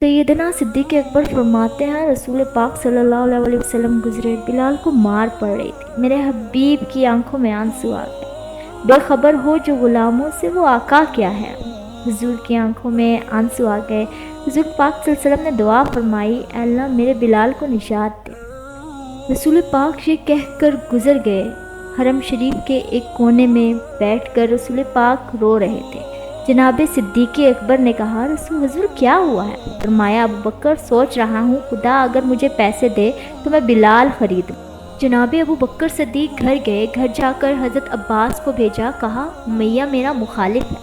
सैयदना सिद्दीक़ अकबर फरमाते हैं, रसूल पाक सल्लल्लाहु अलैहि वसल्लम गुजरे, बिलाल को मार पड़ रही थी। मेरे हबीब की आंखों में आंसू आ गए। बेखबर हो जो गुलामों से वो आका क्या है। हुजूर की आंखों में आंसू आ गए। हुजूर पाक सल्लल्लाहु अलैहि वसल्लम ने दुआ फरमाई, अल्लाह मेरे बिलाल को निजात दे। रसूल पाक ये कहकर गुजर गए। हरम शरीफ के एक कोने में बैठकर रसूल पाक रो रहे थे। जनाब सिद्दीक़ अकबर ने कहा, रसूल हुजूर क्या हुआ है? फरमाया, अबू बकर सोच रहा हूँ खुदा अगर मुझे पैसे दे तो मैं बिलाल ख़रीदूँ। जनाब अबू बकर सिद्दीक़ घर गए। घर जाकर हज़रत अब्बास को भेजा। कहा, उमैया मेरा मुखालिफ है,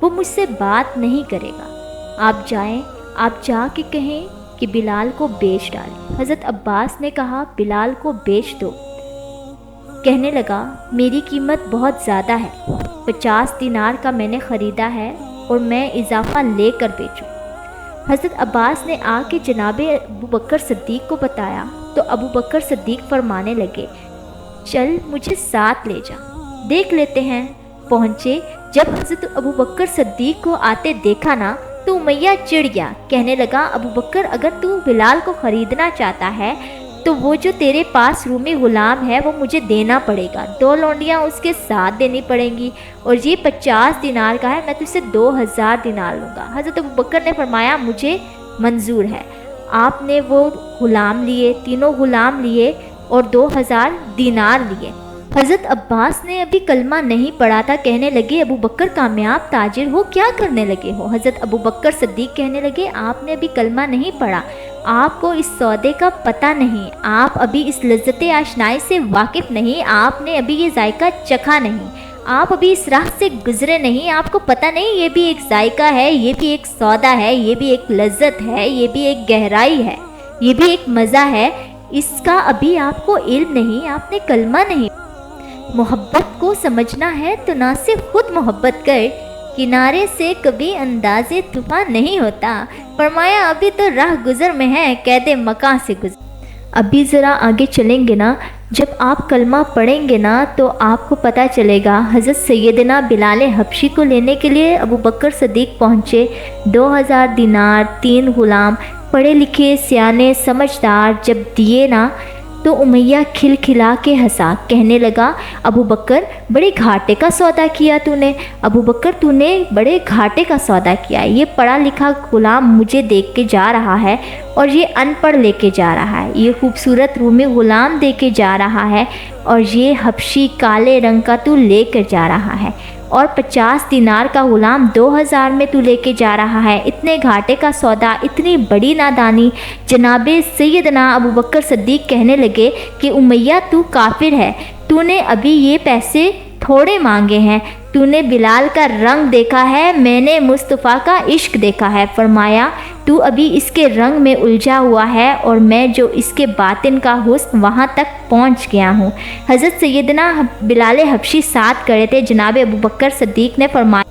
वो मुझसे बात नहीं करेगा। आप जाएं, आप जा के कहें कि बिलाल को बेच डालें। हज़रत अब्बास ने कहा, बिलाल को बेच दो। कहने लगा, मेरी कीमत बहुत ज़्यादा है, 50 दिनार का मैंने ख़रीदा है और मैं इजाफ़ा लेकर बेचूं। हज़रत अब्बास ने आके जनाब अबू बकर सिद्दीक़ को बताया तो अबू बकर सिद्दीक़ फरमाने लगे, चल मुझे साथ ले जा, देख लेते हैं। पहुँचे। जब हज़रत अबू बकर सिद्दीक़ को आते देखा ना तो उमैया चिढ़ गया। कहने लगा, अबू बकर अगर तू बिलाल को ख़रीदना चाहता है तो वो जो तेरे पास रूमी ग़ुलाम है वो मुझे देना पड़ेगा, 2 लौंडियाँ उसके साथ देनी पड़ेंगी और ये 50 दिनार का है, मैं तुझसे 2000 दिनार लूँगा। हज़रत अबू बकर ने फरमाया, मुझे मंजूर है। आपने वो ग़ुलाम लिए, तीनों ग़ुलाम लिए और 2000 दिनार लिए। हज़रत अब्बास ने अभी कलमा नहीं पढ़ा था। कहने लगे, अबू बकर कामयाब ताजिर हो, क्या करने लगे हो? हज़रत अबू बकर सिद्दीक़ कहने लगे, आपने अभी कलमा नहीं पढ़ा, आपको इस सौदे का पता नहीं, आप अभी इस लज्जत आशनाई से वाकिफ़ नहीं, आपने अभी ये जायका चखा नहीं, आप अभी इस राह से गुजरे नहीं, आपको पता नहीं ये भी एक जायका है, ये भी एक सौदा है, ये भी एक लज्जत है, ये भी एक गहराई है, ये भी एक मज़ा है, इसका अभी आपको इल्म नहीं, आपने कलमा नहीं। मोहब्बत को समझना है तो ना सिर्फ खुद मोहब्बत कर, किनारे से कभी अंदाज़े तूफ़ान नहीं होता। फरमाया, अभी तो राह गुज़र में है, कैदे मकां से गुज़र। अभी ज़रा आगे चलेंगे ना, जब आप कलमा पढ़ेंगे ना तो आपको पता चलेगा। हज़रत सैयदना बिलाल हबशी को लेने के लिए अबू बकर सिद्दीक़ पहुँचे। 2000 दिनार, 3 ग़ुलाम, पढ़े लिखे सियाने समझदार जब दिए ना तो उमैया खिलखिला के हंसा। कहने लगा, अबू बकर बड़े घाटे का सौदा किया तूने, अबू बकर तूने बड़े घाटे का सौदा किया। ये पढ़ा लिखा ग़ुलाम मुझे देख के जा रहा है और ये अनपढ़ लेके जा रहा है, ये खूबसूरत रूमी ग़ुलाम दे के जा रहा है और ये हबशी काले रंग का तू लेकर जा रहा है और 50 दिनार का ग़ुलाम 2000 में तू लेके जा रहा है। इतने घाटे का सौदा, इतनी बड़ी नादानी। जनाबे सैयदना अबू बकर सिद्दीक़ कहने लगे कि उमैया तू काफिर है, तूने अभी ये पैसे थोड़े मांगे हैं, तूने बिलाल का रंग देखा है, मैंने मुस्तफ़ा का इश्क देखा है। फरमाया, तू अभी इसके रंग में उलझा हुआ है और मैं जो इसके बातिन का हुस्न वहाँ तक पहुँच गया हूँ। हज़रत सैयदना बिलाल हबशी साथ खड़े थे। जनाब अबू बकर सिद्दीक़ ने फरमाया,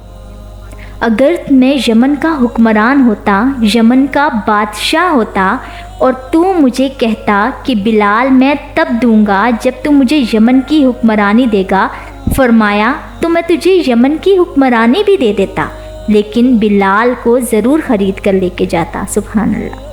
अगर मैं यमन का हुक्मरान होता, यमन का बादशाह होता और तू मुझे कहता कि बिलाल मैं तब दूंगा जब तू मुझे यमन की हुक्मरानी देगा, फरमाया तो मैं तुझे यमन की हुक्मरानी भी दे देता, लेकिन बिलाल को ज़रूर ख़रीद कर लेके जाता। सुभान अल्लाह।